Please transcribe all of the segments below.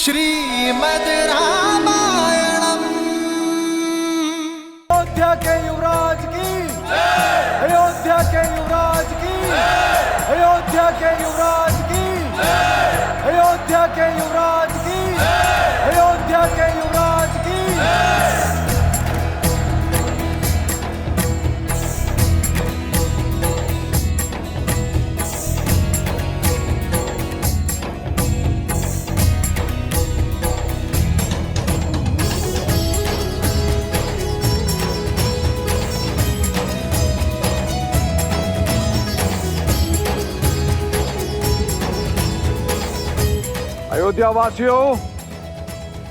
श्रीमद् रामायणम्। अयोध्या के युवराज की, अयोध्या के युवराज की, अयोध्या के युवराज की, अयोध्या के युवराज की, अयोध्या के युवराज की। अयोध्या वासियों,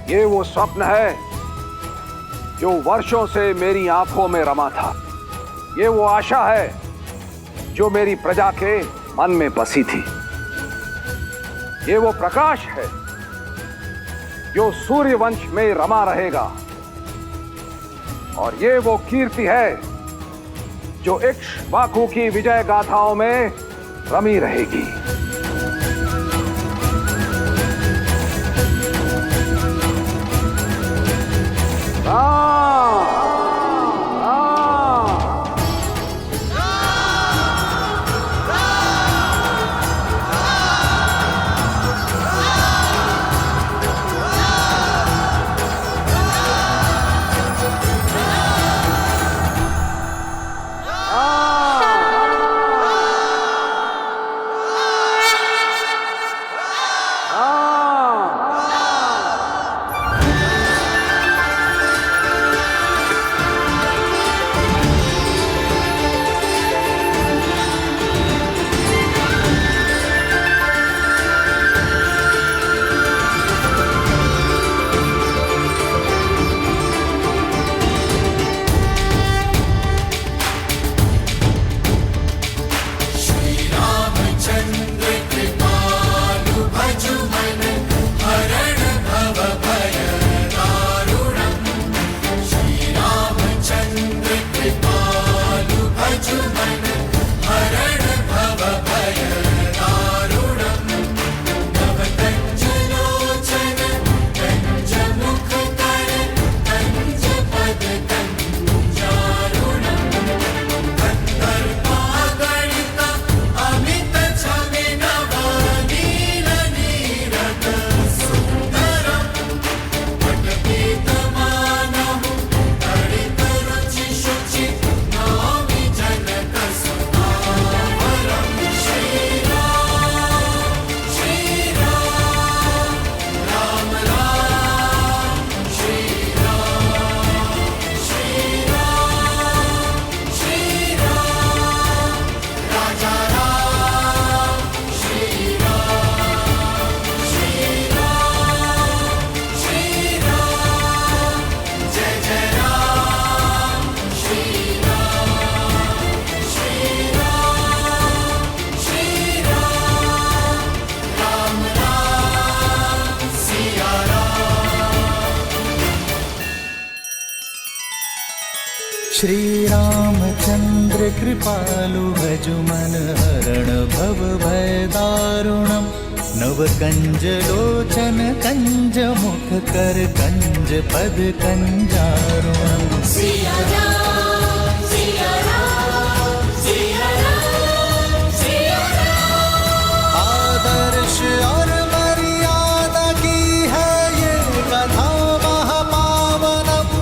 ये वो स्वप्न है जो वर्षों से मेरी आंखों में रमा था। ये वो आशा है जो मेरी प्रजा के मन में बसी थी। ये वो प्रकाश है जो सूर्य वंश में रमा रहेगा। और ये वो कीर्ति है जो इक्ष्वाकु की विजय गाथाओं में रमी रहेगी। श्री रामचंद्र कृपालु भजुमन हरण भव भय दारुणम्। नव कंज लोचन कंज मुख कर कंज पद कंजारुणम्। सिया राम, सिया राम, सिया राम, सिया राम। आदर्श और मर्यादा की है ये कथा महापावनम्।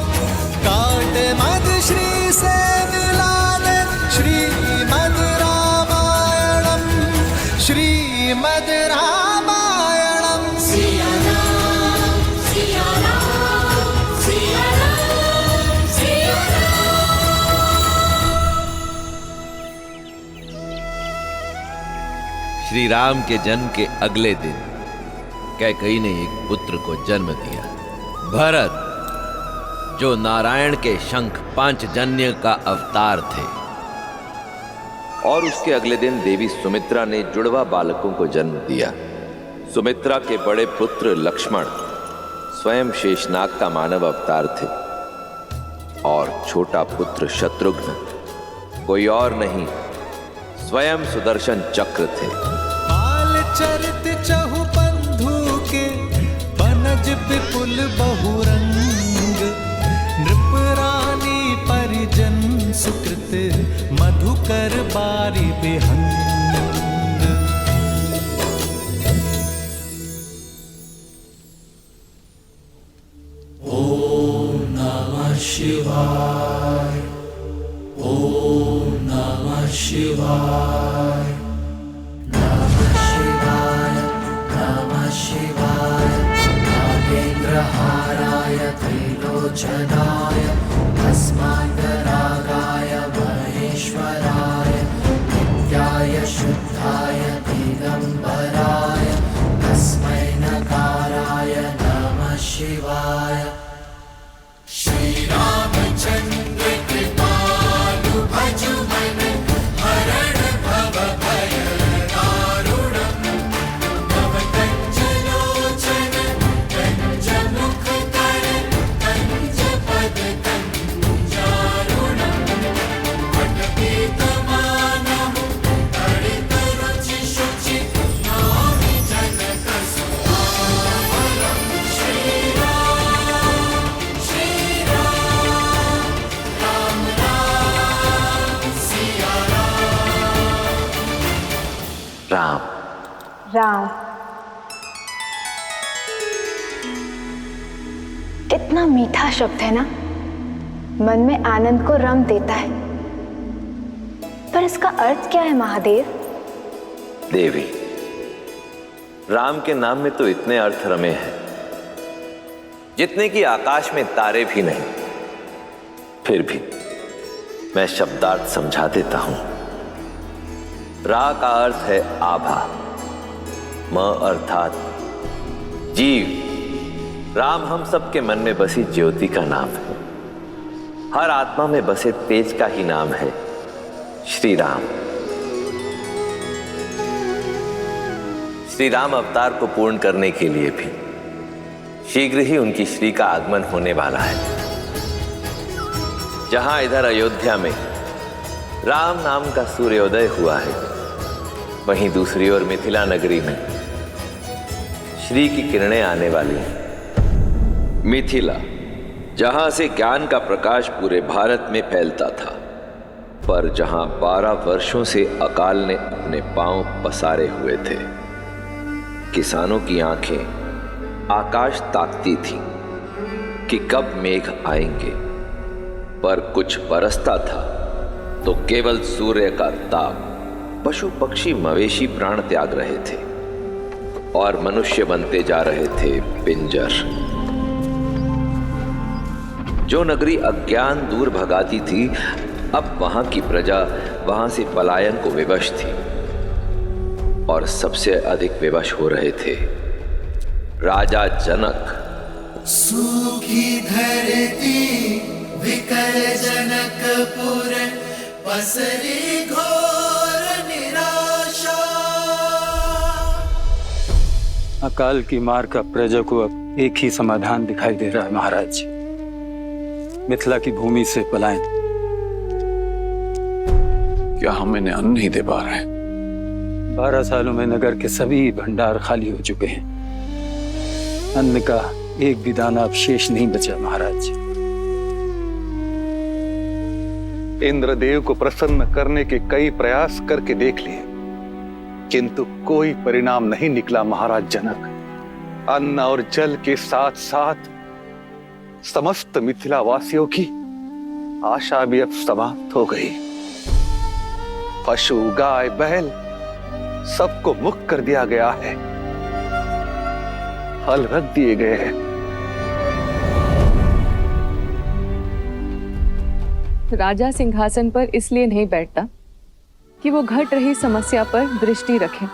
काट मद श्री से मिला दे श्रीमद् रामायणम्। श्रीमद् रामायणम्। सिया राम, सिया राम, सिया राम, सिया राम। श्री राम के जन्म के अगले दिन कैकेयी ने एक पुत्र को जन्म दिया, भरत, जो नारायण के शंख पांचजन्य का अवतार थे। और उसके अगले दिन देवी सुमित्रा ने जुड़वा बालकों को जन्म दिया। सुमित्रा के बड़े पुत्र लक्ष्मण स्वयं शेषनाग का मानव अवतार थे और छोटा पुत्र शत्रुघ्न कोई और नहीं, स्वयं सुदर्शन चक्र थे। बाल चरित चहु बंधु के बन कुल बहुरंग, नृप रानी परिजन सुकृत, मधुकर बारी बिहंग। शिवाय ओम नमः शिवाय नमः शिवाय नमः शिवाय नागेन्द्रहाराय त्रिलोचनाय भस्मान्तरागाय महेश्वराय नित्याय शुद्धाय दिगंबराय तस्मै नकाराय नमः शिवाय। श्री रामचंद्र कृपालु भजु मन हरण भव भय दारुणम् भव कंज लोचन कंज मुख कर कंज पद कंजारुणम् अटपीत मानहु तड़ित रुचि शुचि नामि जनक सुआवरम्। श्री राम राम कितना मीठा शब्द है ना, मन में आनंद को रम देता है। पर इसका अर्थ क्या है महादेव? देवी, राम के नाम में तो इतने अर्थ रमे हैं जितने कि आकाश में तारे भी नहीं। फिर भी मैं शब्दार्थ समझा देता हूं। रा का अर्थ है आभा, म अर्थात जीव। राम हम सबके मन में बसी ज्योति का नाम है, हर आत्मा में बसे तेज का ही नाम है श्री राम। श्री राम अवतार को पूर्ण करने के लिए भी शीघ्र ही उनकी श्री का आगमन होने वाला है। जहां इधर अयोध्या में राम नाम का सूर्योदय हुआ है, वहीं दूसरी ओर मिथिला नगरी में श्री की किरणें आने वाली हैं। मिथिला, जहां से ज्ञान का प्रकाश पूरे भारत में फैलता था, पर जहां 12 वर्षों से अकाल ने अपने पांव पसारे हुए थे। किसानों की आंखें आकाश ताकती थीं कि कब मेघ आएंगे, पर कुछ बरसता था तो केवल सूर्य का ताप। पशु पक्षी मवेशी प्राण त्याग रहे थे और मनुष्य बनते जा रहे थे पिंजर। जो नगरी अज्ञान दूर भगाती थी, अब वहां की प्रजा वहां से पलायन को विवश थी, और सबसे अधिक विवश हो रहे थे राजा जनक। सूखी धरती विकल जनकपुर, पसरी घोर निराशा। अकाल की मार का प्रजा को अब एक ही समाधान दिखाई दे रहा है महाराज। मिथिला की भूमि से पलायन। क्या हम इन्हें अन्न नहीं दे पा रहे? 12 सालों में नगर के सभी भंडार खाली हो चुके हैं। अन्न का एक भी दाना अब शेष नहीं बचा महाराज। इंद्रदेव को प्रसन्न करने के कई प्रयास करके देख लिए, किंतु कोई परिणाम नहीं निकला महाराज जनक। अन्न और जल के साथ साथ समस्त मिथिला वासियों की आशा भी अब समाप्त हो गई। पशु गाय बैल सबको मुक्त कर दिया गया है, हल रख दिए गए हैं। राजा सिंहासन पर इसलिए नहीं बैठता कि वो घट रही समस्या पर दृष्टि रखे।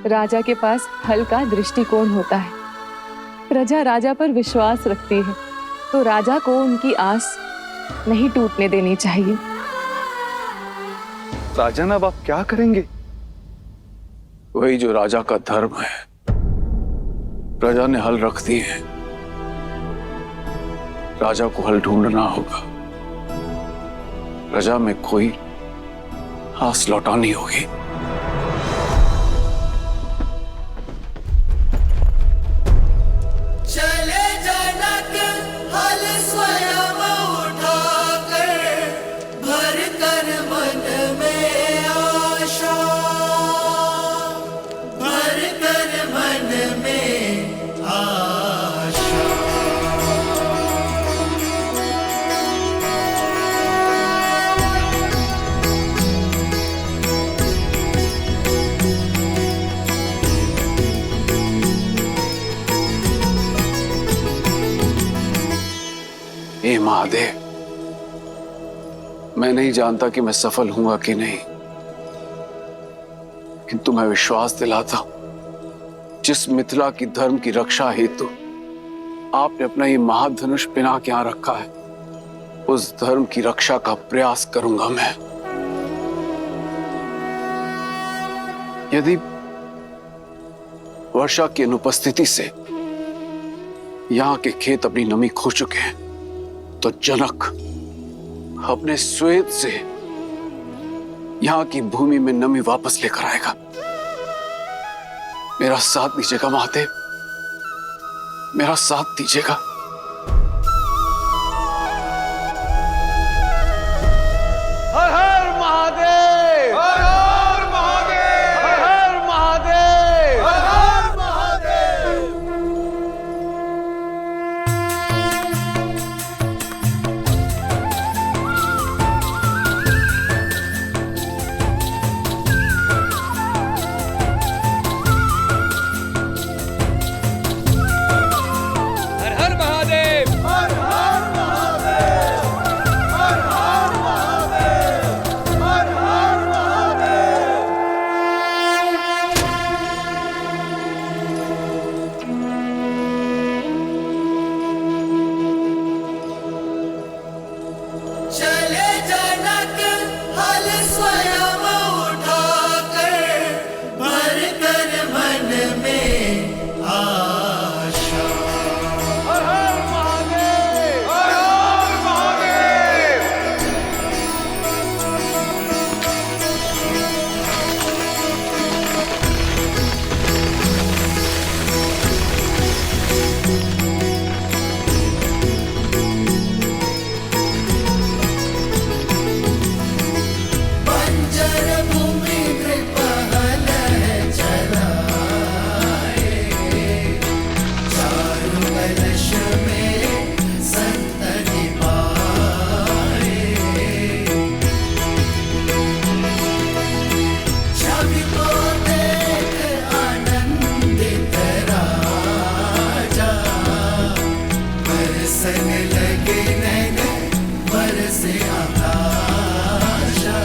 राजा के पास हल का दृष्टिकोण होता है। प्रजा राजा पर विश्वास रखती है, तो राजा को उनकी आस नहीं टूटने देनी चाहिए। राजन, अब आप क्या करेंगे? वही जो राजा का धर्म है। प्रजा ने हल रख दी है, राजा को हल ढूंढना होगा। प्रजा में कोई आस लौटानी होगी। चले हे महादेव, मैं नहीं जानता कि मैं सफल हूंगा कि नहीं, किंतु मैं विश्वास दिलाता हूं, जिस मिथिला की धर्म की रक्षा हेतु आपने अपना ये महाधनुष पिना के यहां रखा है, उस धर्म की रक्षा का प्रयास करूंगा मैं। यदि वर्षा की अनुपस्थिति से यहां के खेत अपनी नमी खो चुके हैं, तो जनक अपने श्वेत से यहां की भूमि में नमी वापस लेकर आएगा। मेरा साथ दीजिएगा महादेव, मेरा साथ दीजिएगा। हर हर महादेव, हर हर महादेव, हर हर महादेव, हर हर महादेव। हर हर महादेव। हर हर महादेव, हर हर महादेव, हर हर महादेव। चले जनक हल स्वयं उठाकर, भर कर मन में आशा। हर हर महादेव, हर हर महादेव। बंजर भूमि कृपहल चलाए, चारु कलश में संतति पाए। छवि को देख आनंदित राजा, बरसन लगे नैन बरसे आकाशा।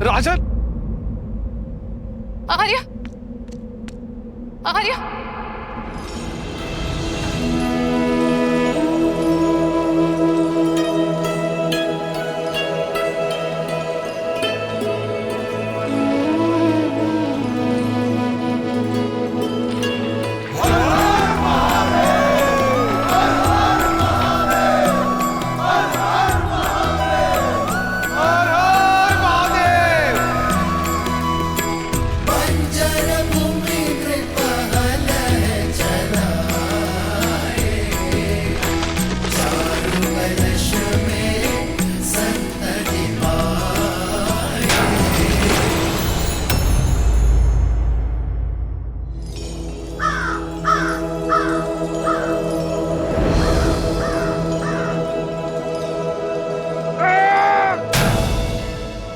राजन, आर्य, आर्य। बंजर भूमि कृपहल चलाए, चारु कलश में संतति पाए।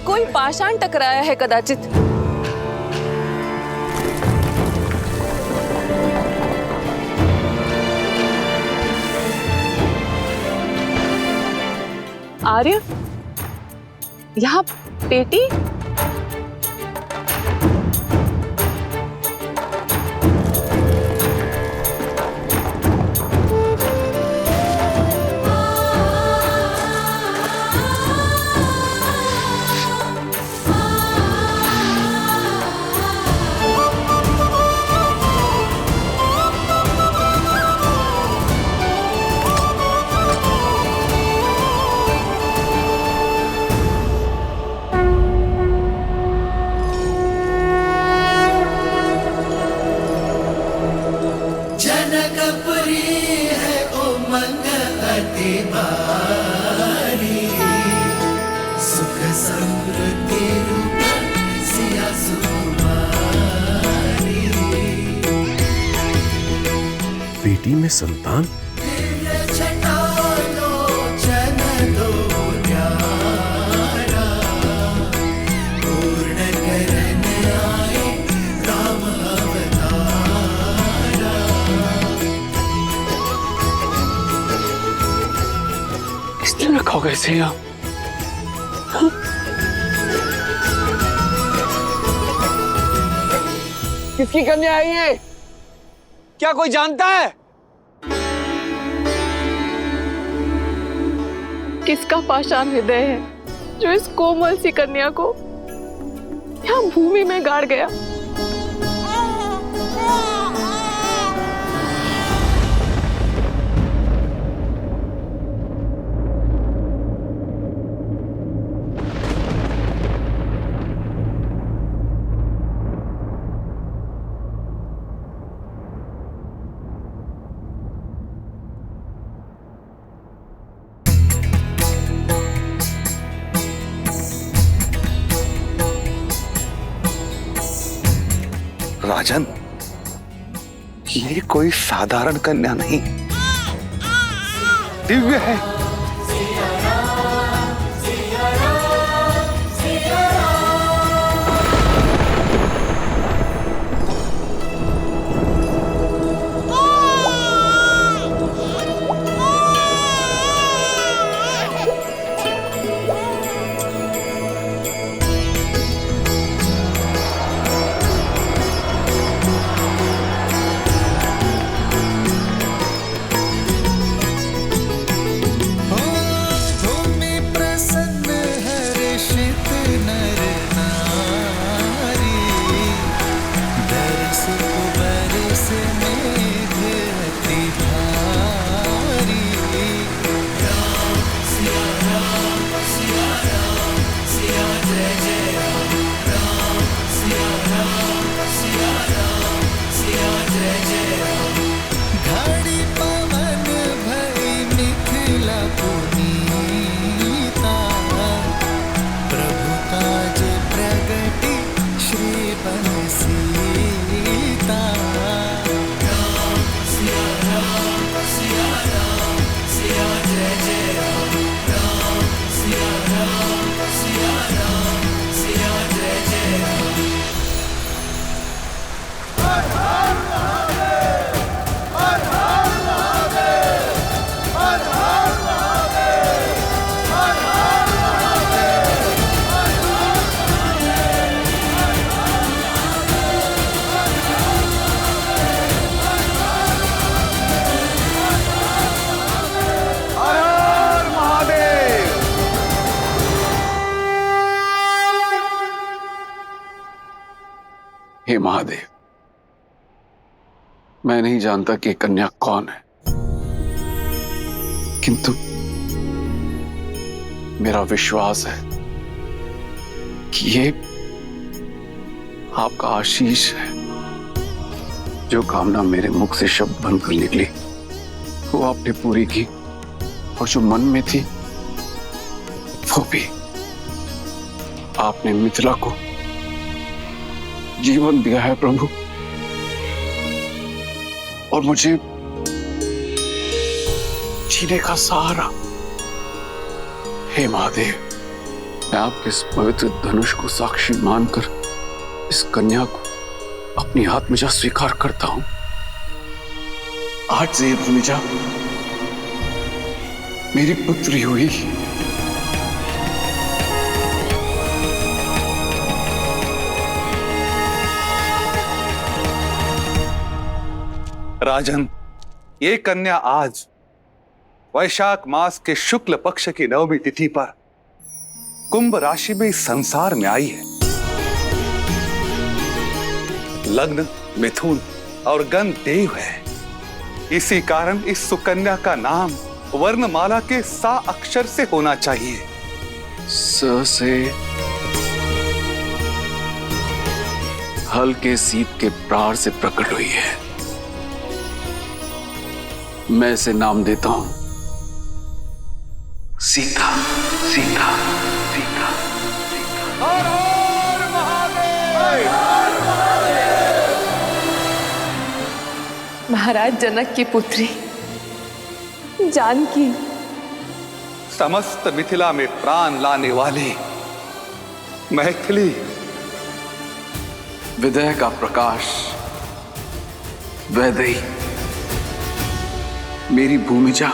कोई पाषाण टकराया है कदाचित। आर्य, यहाँ पेटी। जनकपुरी है उमंग अति भारी, सुख समृद्धि रूप सिया सुकुमारी। बेटी में संतान? दिव्य अचानक हो गए से यहाँ? किसकी कन्या है ये? क्या कोई जानता है? किसका पाषाण हृदय है जो इस कोमल सी कन्या को यहाँ भूमि में गाड़ गया? राजन, ये कोई साधारण कन्या नहीं, दिव्य है। भूमि प्रसन्न हर्षित नर नारी, दरस को बरस मेघ अति भारी। राम सिया राम सिया राम सिया जय जय राम, राम सिया राम सिया राम सिया जय जय राम। घड़ी पवन भई मिथिला पुनीता, प्रभु काज प्रगति श्री बंसीता। राम सिया राम सिया राम सिया जय जय राम, राम सिया राम सिया राम सिया जय जय राम। हर हर महादेव। हे महादेव, मैं नहीं जानता कि कन्या कौन है, किंतु मेरा विश्वास है कि ये आपका आशीष है। जो कामना मेरे मुख से शब्द बनकर निकली वो आपने पूरी की, और जो मन में थी वो भी। आपने मिथिला को जीवन दिया है प्रभु, और मुझे जीने का सहारा। हे महादेव, मैं आपके इस पवित्र धनुष को साक्षी मानकर इस कन्या को अपनी आत्मजा स्वीकार करता हूं। आज से ये भूमिजा मेरी पुत्री हुई। राजन, ये कन्या आज वैशाख मास के शुक्ल पक्ष की नवमी तिथि पर कुंभ राशि में इस संसार में आई है। लग्न मिथुन और गण देव है। इसी कारण इस सुकन्या का नाम वर्णमाला के सा अक्षर से होना चाहिए। स से हल्के सीत के प्रार से प्रकट हुई है। मैं इसे नाम देता हूं सीता। सीता सीता हर हर महादेव। महाराज जनक की पुत्री जानकी, समस्त मिथिला में प्राण लाने वाली मैथिली, विदय का प्रकाश, वैदेही, मेरी भूमिजा,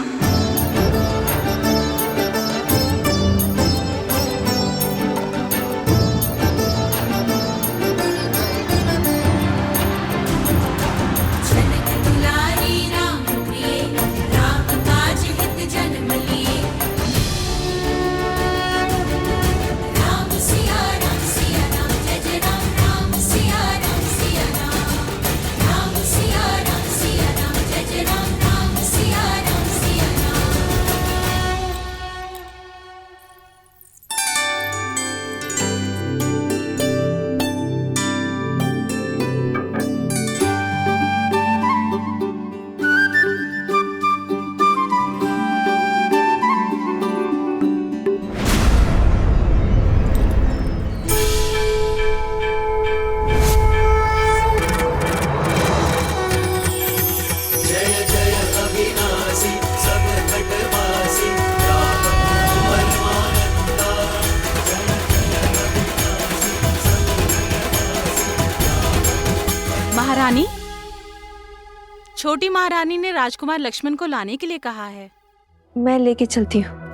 छोटी महारानी ने राजकुमार लक्ष्मण को लाने के लिए कहा है। मैं लेके चलती हूँ।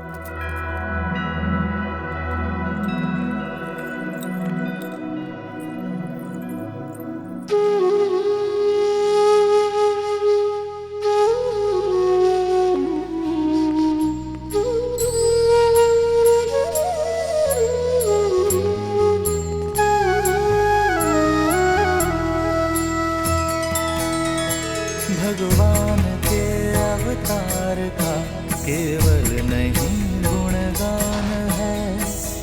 भगवान के अवतार का केवल नहीं गुणगान है,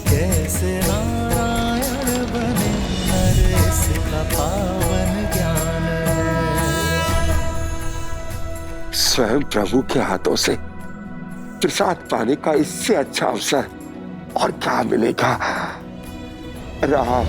कैसे नारायण बने नरेश का पावन ज्ञान है। स्वयं प्रभु के हाथों से प्रसाद पाने का इससे अच्छा अवसर और क्या मिलेगा। राम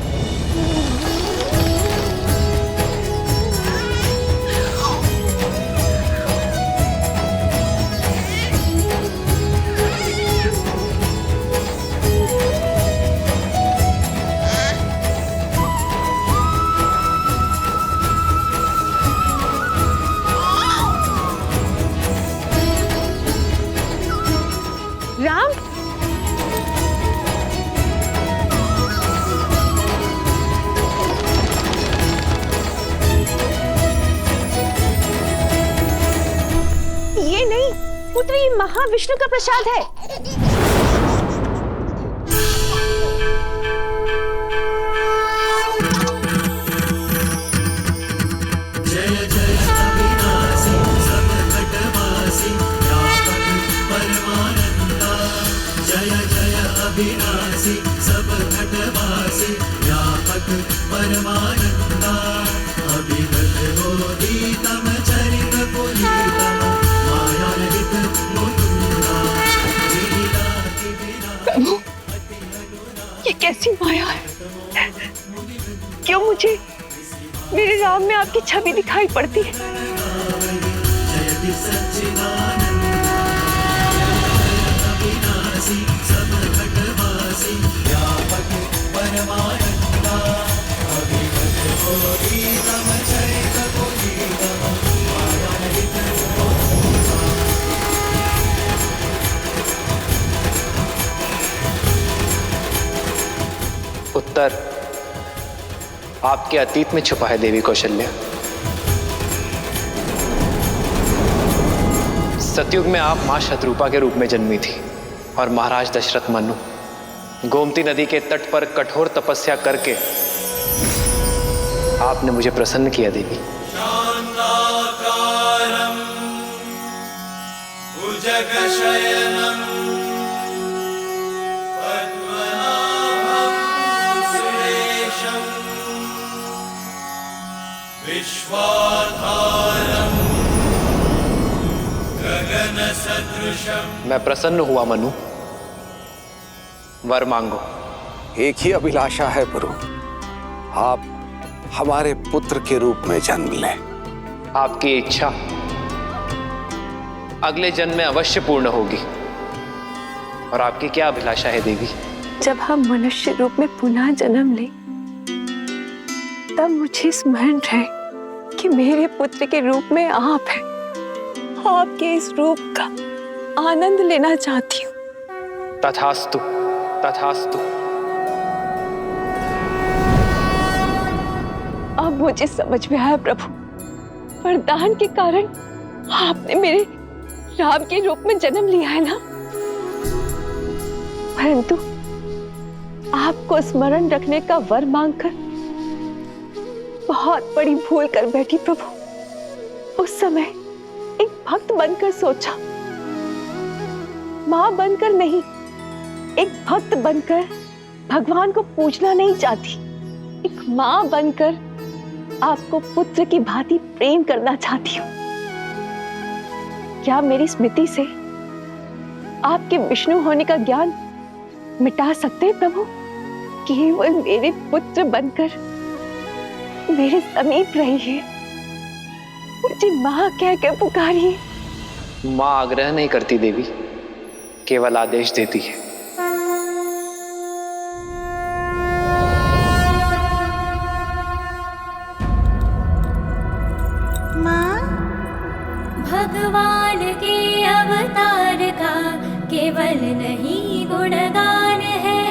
राम, ये नहीं पुत्र, ये महाविष्णु का प्रसाद है। जय जय अविनाशी सब घटवासी व्यापक परमानंदा। जय जय अविनाशी सब घटवासी व्यापक परमानंदा। अभिगत बोधितम चरित पुनीतम मायारहित मुकुंदा। प्रभु, ये कैसी माया है? क्यों मुझे मेरे राम में आपकी छवि दिखाई पड़ती है? जयति सच्चिदानंद अविनाशी सब घटवासी व्यापक परमानंदा। अभिगत बोधितम चरित पुनीतम मायारहित मुकुंदा। उत्तर आपके अतीत में छुपा है देवी कौशल्या। सतयुग में आप मां शतरूपा के रूप में जन्मी थी और महाराज दशरथ मनु गोमती नदी के तट पर कठोर तपस्या करके आपने मुझे प्रसन्न किया देवी। शान्ताकारं भुजगशयनं पद्मनाभं सुरेशं विश्वाधारं गगनसदृशं। मैं प्रसन्न हुआ मनु, वर मांगो। एक ही अभिलाषा है प्रभु, आप हमारे पुत्र के रूप में जन्म लें। आपकी इच्छा अगले जन्म में अवश्य पूर्ण होगी। और आपकी क्या अभिलाषा है देवी? जब हम मनुष्य रूप में पुनः जन्म लें, तब मुझे स्मरण रहे कि मेरे पुत्र के रूप में आप हैं। आपके इस रूप का आनंद लेना चाहती हूँ। तथास्तु, तथास्तु। अब मुझे समझ में आया प्रभु, वरदान के कारण आपने मेरे राम के रूप में जन्म लिया है ना। परंतु आपको स्मरण रखने का वर मांगकर बहुत बड़ी भूल कर बैठी प्रभु। उस समय एक भक्त बनकर सोचा, मां बनकर नहीं, एक भक्त बनकर भगवान को पूजना नहीं चाहती, एक मां बनकर आपको पुत्र की भांति प्रेम करना चाहती हूँ। क्या मेरी स्मृति से आपके विष्णु होने का ज्ञान मिटा सकते हैं प्रभु? केवल मेरे पुत्र बनकर मेरे समीप रहिए, मुझे मां कहकर पुकारिए। मां आग्रह नहीं करती देवी, केवल आदेश देती है। माँ, भगवान के अवतार का केवल नहीं गुणगान है,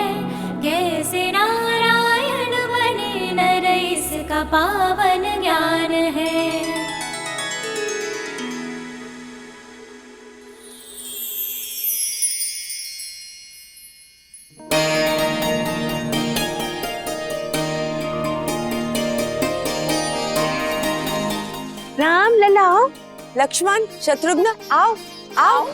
कैसे नारायण बने नर इसका पावन ज्ञान है। राम लला आओ, लक्ष्मण शत्रुघ्न आओ आओ।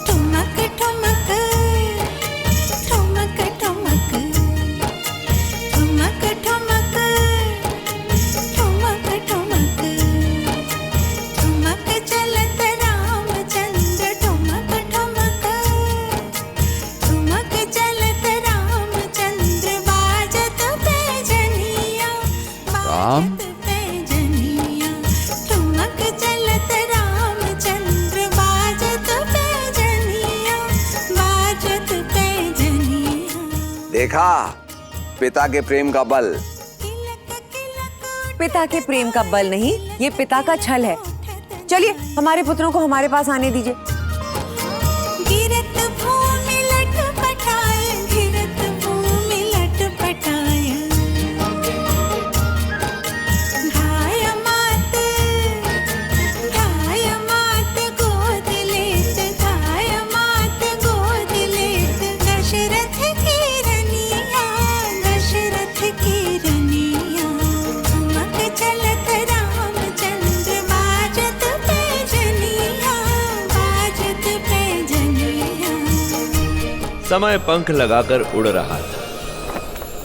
ठुमक ठुमक ठुमक ठुमक ठुमक ठुमक ठुमक ठुमक ठुमक चलत रामचंद्र ठुमक ठुमक ठुमक चलत रामचंद्र बाजत पैजनिया बाजत पैजनिया ठुमक चलत रामचंद्र बाजत पैजनिया बाजत पैजनिया। देखा पिता के प्रेम का बल। पिता के प्रेम का बल नहीं, ये पिता का छल है। चलिए हमारे पुत्रों को हमारे पास आने दीजिए। गिरत भूमि लटपटाय, गिरत भूमि लटपटाय, घाय मात गोद लेत, घाय मात गोद लेत, दशरथ की रनिया, दशरथ की रनिया। ठुमक चलत रामचंद्र बाजत पैजनिया, बाजत पैजनिया। समय पंख लगाकर उड़ रहा था।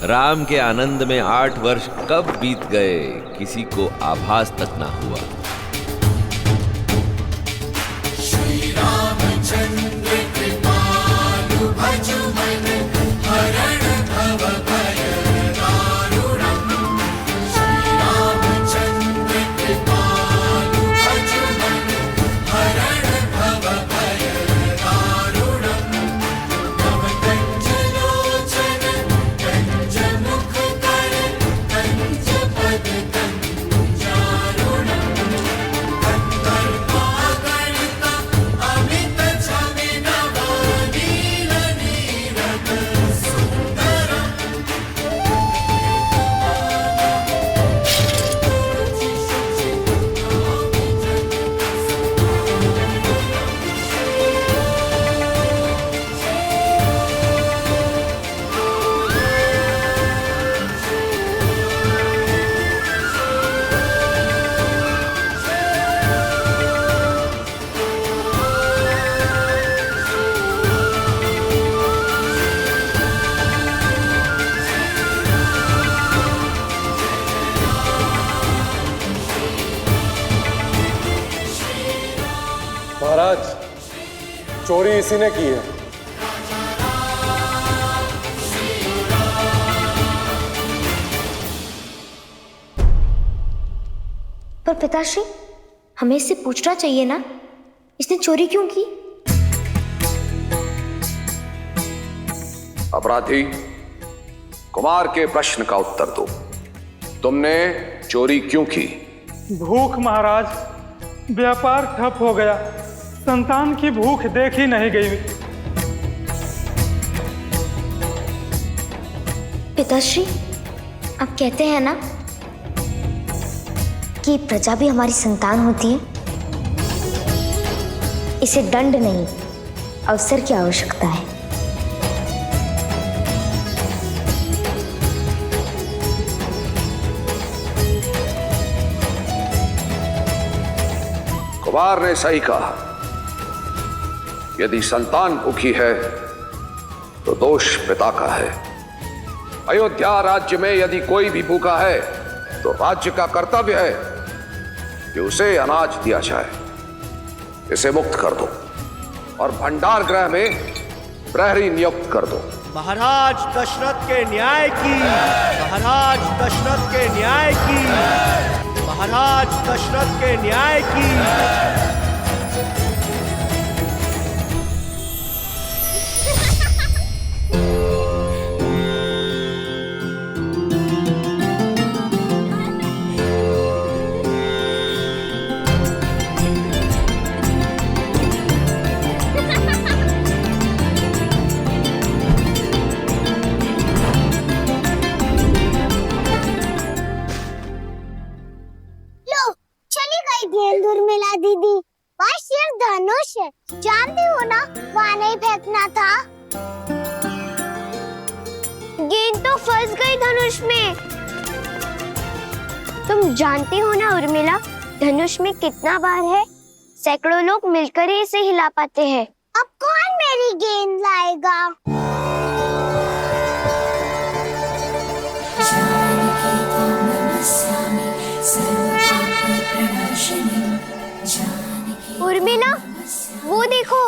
राम के आनंद में 8 वर्ष कब बीत गए किसी को आभास तक ना हुआ। श्री रामचंद्र कृपालु भजु मन हरण भव भय दारुणम्। श्री रामचंद्र कृपालु भजु मन हरण भव भय दारुणम्। नव कंज लोचन कंज मुख कर कंज पद कंजारुणम्। गंधर्वागणित अमित छवि नव नील नीरद सुंदरम्। महाराज, चोरी इसी ने की है। पर पिताश्री, हमें इससे पूछना चाहिए ना, इसने चोरी क्यों की? अपराधी, कुमार के प्रश्न का उत्तर दो। तुमने चोरी क्यों की? भूख महाराज, व्यापार ठप हो गया, संतान की भूख देखी नहीं गई। पिताश्री, आप कहते हैं ना कि प्रजा भी हमारी संतान होती है। इसे दंड नहीं, अवसर की आवश्यकता है। कुमार ने सही कहा। यदि संतान भूखी है तो दोष पिता का है। अयोध्या राज्य में यदि कोई भी भूखा है तो राज्य का कर्तव्य है कि उसे अनाज दिया जाए। इसे मुक्त कर दो और भंडार गृह में प्रहरी नियुक्त कर दो। महाराज दशरथ के न्याय की, महाराज दशरथ के न्याय की, महाराज दशरथ के न्याय की। करना था? गेंद तो फंस गई धनुष में। तुम जानती हो ना उर्मिला, धनुष में कितना भार है? सैकड़ों लोग मिलकर ही इसे हिला पाते हैं। अब कौन मेरी गेंद लाएगा? उर्मिला, वो देखो।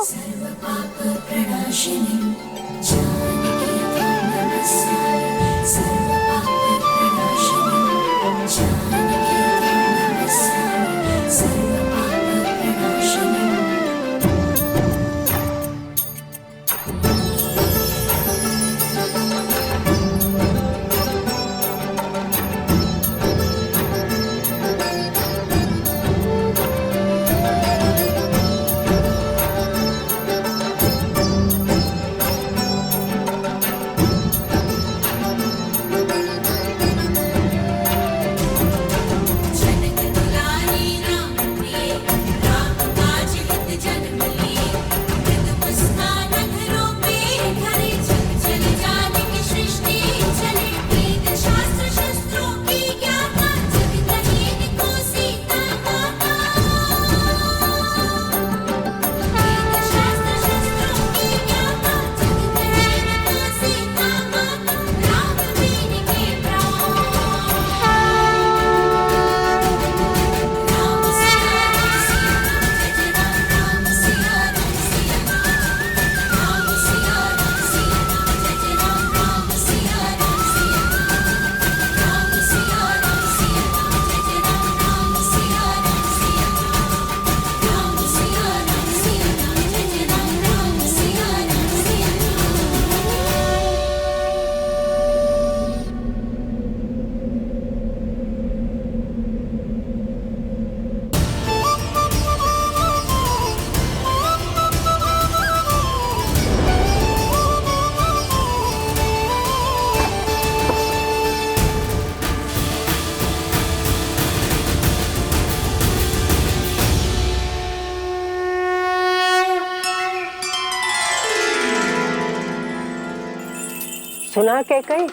सुना कैकई,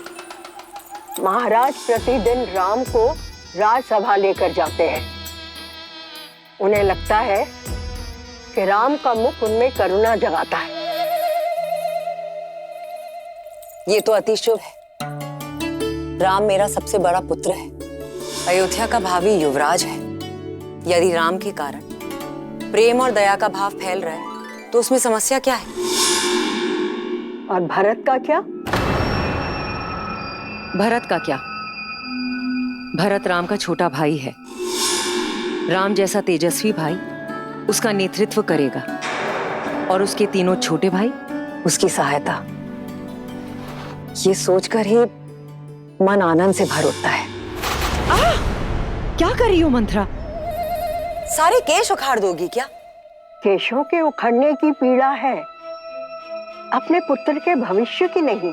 महाराज प्रतिदिन राम को राजसभा लेकर जाते हैं। उन्हें लगता है कि राम का मुख उनमें करुणा जगाता है। ये तो अति शुभ है। राम मेरा सबसे बड़ा पुत्र है, अयोध्या का भावी युवराज है। यदि राम के कारण प्रेम और दया का भाव फैल रहा है तो उसमें समस्या क्या है? और भरत का क्या? भरत का क्या? भरत राम का छोटा भाई है। राम जैसा तेजस्वी भाई उसका नेतृत्व करेगा और उसके तीनों छोटे भाई उसकी सहायता। ये सोचकर ही मन आनंद से भर उठता है। क्या कर रही हो मंत्रा? सारे केश उखाड़ दोगी क्या? केशों के उखड़ने की पीड़ा है, अपने पुत्र के भविष्य की नहीं।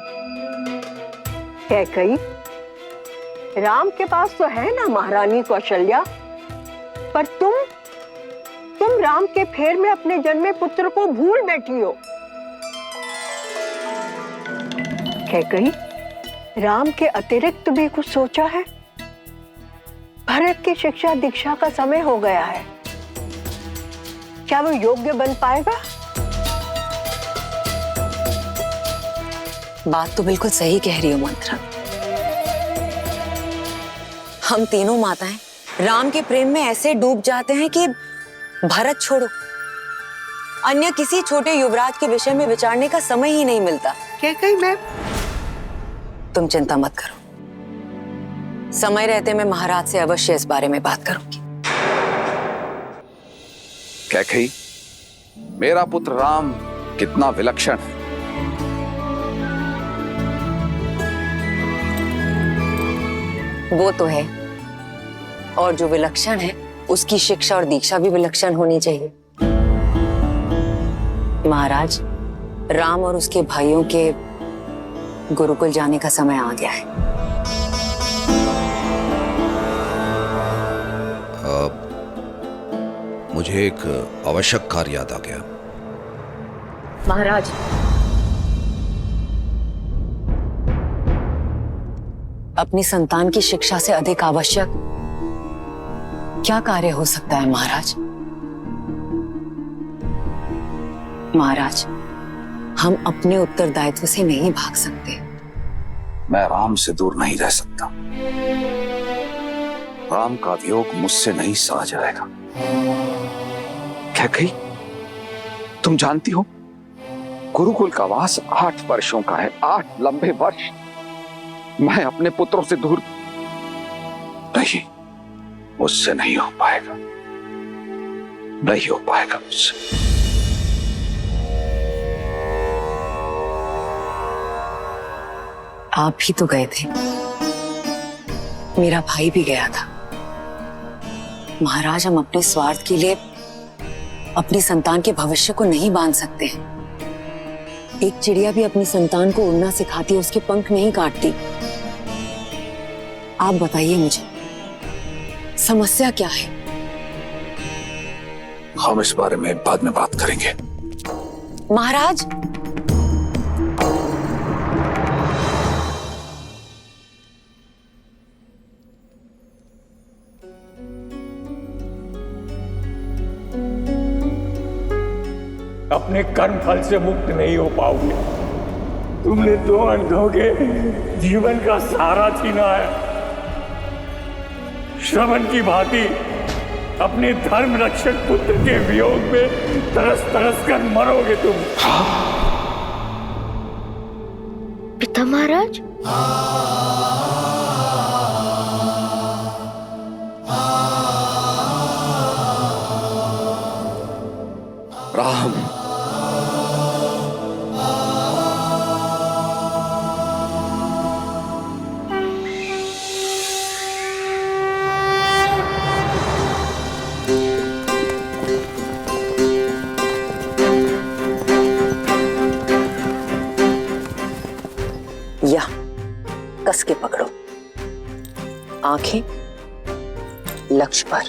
कैकई, राम के पास तो है ना महारानी कौशल्या, पर तुम राम के फेर में अपने जन्मे पुत्र को भूल बैठी हो। कैकई, राम के अतिरिक्त भी कुछ सोचा है? भरत की शिक्षा दीक्षा का समय हो गया है, क्या वो योग्य बन पाएगा? बात तो बिल्कुल सही कह रही हो मंत्रा। हम तीनों माताएं राम के प्रेम में ऐसे डूब जाते हैं कि भरत छोड़ो, अन्य किसी छोटे युवराज के विषय में विचारने का समय ही नहीं मिलता। कैकई मैम, तुम चिंता मत करो, समय रहते मैं महाराज से अवश्य इस बारे में बात करूंगी। कैकई, मेरा पुत्र राम कितना विलक्षण है। वो तो है, और जो विलक्षण है उसकी शिक्षा और दीक्षा भी विलक्षण होनी चाहिए। महाराज, राम और उसके भाइयों के गुरुकुल जाने का समय आ गया है। मुझे एक आवश्यक कार्य याद आ गया। महाराज, अपनी संतान की शिक्षा से अधिक आवश्यक क्या कार्य हो सकता है महाराज? महाराज, हम अपने उत्तरदायित्व से नहीं भाग सकते। मैं राम से दूर नहीं रह सकता। राम का वियोग मुझसे नहीं सहा जाएगा। कैकेयी, तुम जानती हो गुरुकुल का वास 8 वर्षों का है, 8 लंबे वर्ष। मैं अपने पुत्रों से दूर नहीं, मुझसे नहीं हो पाएगा, नहीं हो पाएगा मुझसे। आप भी तो गए थे, मेरा भाई भी गया था। महाराज, हम अपने स्वार्थ के लिए अपनी संतान के भविष्य को नहीं बांध सकते हैं। एक चिड़िया भी अपनी संतान को उड़ना सिखाती है, उसके पंख नहीं काटती। आप बताइए मुझे, समस्या क्या है? हम इस बारे में बाद में बात करेंगे। महाराज, अपने कर्म फल से मुक्त नहीं हो पाओगे। तुमने 2 अंधों के जीवन का सहारा छीना है। श्रवण की भांति अपने धर्म रक्षक पुत्र के वियोग में तरस तरस कर मरोगे तुम। पिता महाराज, राम, या कस के पकड़ो, आंखें लक्ष्य पर,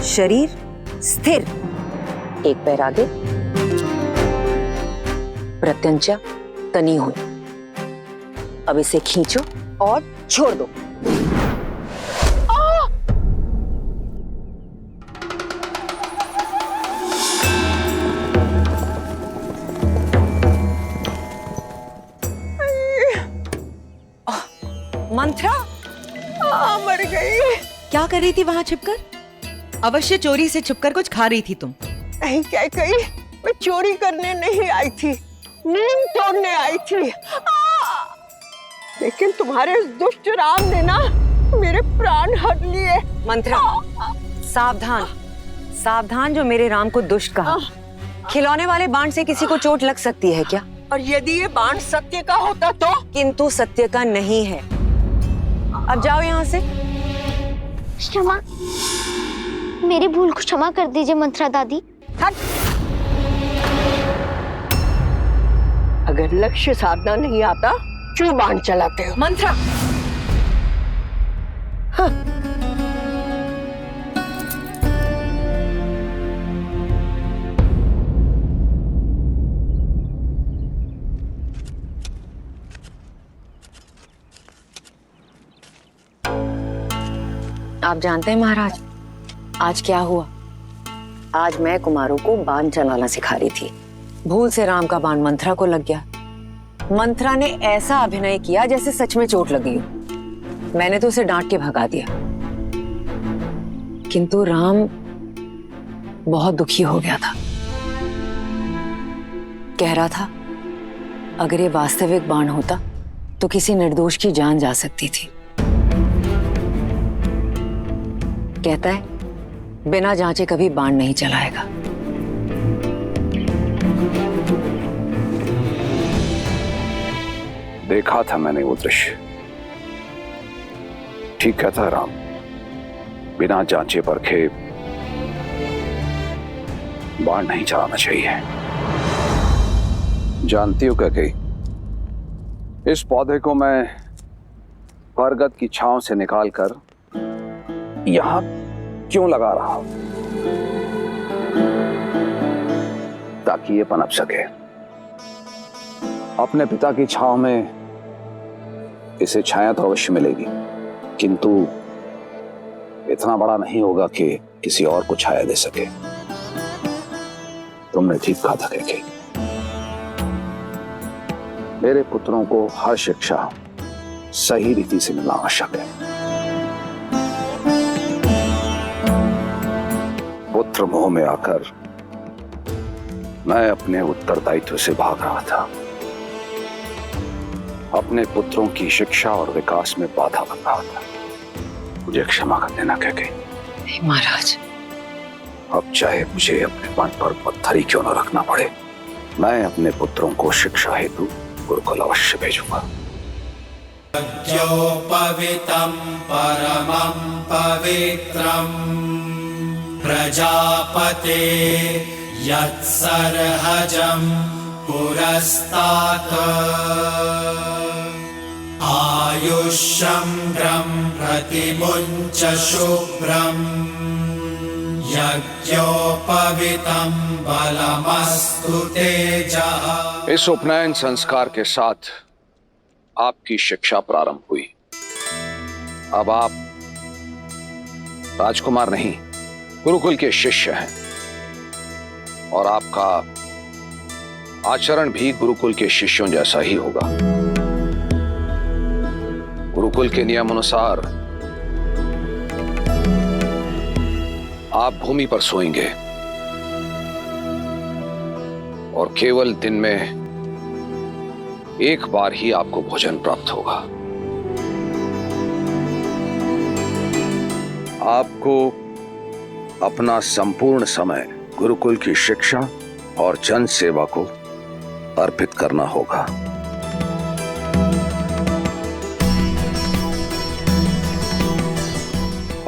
शरीर स्थिर, एक पैर आगे, प्रत्यंचा तनी हुई। अब इसे खींचो और छोड़ दो। मंत्रा मर गई। क्या कर रही थी वहां छिपकर? अवश्य चोरी से छुपकर कुछ खा रही थी तुम। नहीं कैकेयी, मैं चोरी करने नहीं आई थी, नींद तोड़ने आई थी। लेकिन तुम्हारे इस दुष्ट राम ने ना मेरे प्राण हर लिए। मंत्रा, सावधान, सावधान, जो मेरे राम को दुष्ट कहा। खिलौने वाले बाण से किसी को चोट लग सकती है क्या? और यदि ये बाण सत्य का होता तो? किंतु सत्य का नहीं है। अब जाओ यहाँ से। क्षमा, मेरी भूल को क्षमा कर दीजिए मंत्रा दादी। हट। अगर लक्ष्य साधना नहीं आता क्यों बाण चलाते हो? मंत्रा, हाँ। आप जानते हैं महाराज, आज क्या हुआ? आज मैं कुमारों को बाण चलाना सिखा रही थी। भूल से राम का बाण मंत्रा को लग गया। मंत्रा ने ऐसा अभिनय किया जैसे सच में चोट लगी हो। मैंने तो उसे डांट के भगा दिया, किंतु राम बहुत दुखी हो गया था। कह रहा था अगर ये वास्तविक बाण होता तो किसी निर्दोष की जान जा सकती थी। कहता है बिना जांचे कभी बाण नहीं चलाएगा। देखा था मैंने वो दृश्य। ठीक कहता है राम, बिना जांचे परखे बाण नहीं चलाना चाहिए। जानती हो कैकेयी, इस पौधे को मैं बरगद की छांव से निकालकर यहां क्यों लगा रहा हूं? ताकि ये पनप सके। अपने पिता की छांव में इसे छाया तो अवश्य मिलेगी, किंतु इतना बड़ा नहीं होगा कि किसी और को छाया दे सके। तुमने ठीक कहा था कैकेयी। मेरे पुत्रों को हर शिक्षा सही रीति से मिलना आवश्यक है। पुत्र मोह में आकर मैं अपने उत्तरदायित्व से भाग रहा था, अपने पुत्रों की शिक्षा और विकास में बाधा बन रहा था। मुझे क्षमा कर देना कैकेयी। महाराज, अब चाहे मुझे अपने मन पर पत्थर ही क्यों न रखना पड़े, मैं अपने पुत्रों को शिक्षा हेतु गुरुकुल अवश्य भेजूंगा। यज्ञोपवीतं परमं पवित्रं प्रजापते यत्सर्हजं पुरस्तात् आयुष्यं प्रतिमुञ्च शुभ्रं यज्ञोपवीतं बलमस्तु तेजः। इस उपनयन संस्कार के साथ आपकी शिक्षा प्रारंभ हुई। अब आप राजकुमार नहीं, गुरुकुल के शिष्य हैं और आपका आचरण भी गुरुकुल के शिष्यों जैसा ही होगा। गुरुकुल के नियम अनुसार आप भूमि पर सोएंगे और केवल दिन में एक बार ही आपको भोजन प्राप्त होगा। आपको अपना संपूर्ण समय गुरुकुल की शिक्षा और जन सेवा को अर्पित करना होगा।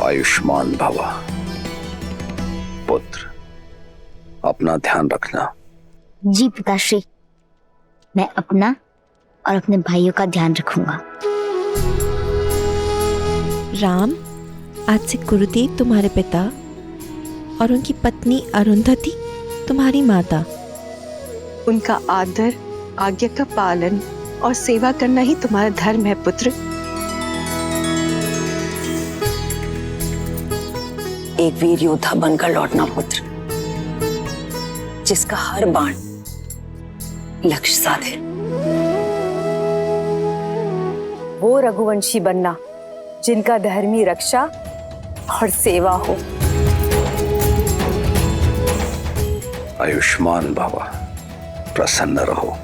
आयुष्मान भव। पुत्र, अपना ध्यान रखना। जी पिताश्री, मैं अपना और अपने भाइयों का ध्यान रखूंगा। राम, आज से गुरुदेव तुम्हारे पिता और उनकी पत्नी अरुंधति तुम्हारी माता। उनका आदर, आज्ञा का पालन और सेवा करना ही तुम्हारा धर्म है पुत्र। एक वीर योद्धा बनकर लौटना पुत्र, जिसका हर बाण लक्ष्य साधे। वो रघुवंशी बनना जिनका धर्मी रक्षा और सेवा हो। आयुष्मान भव, प्रसन्न रहो।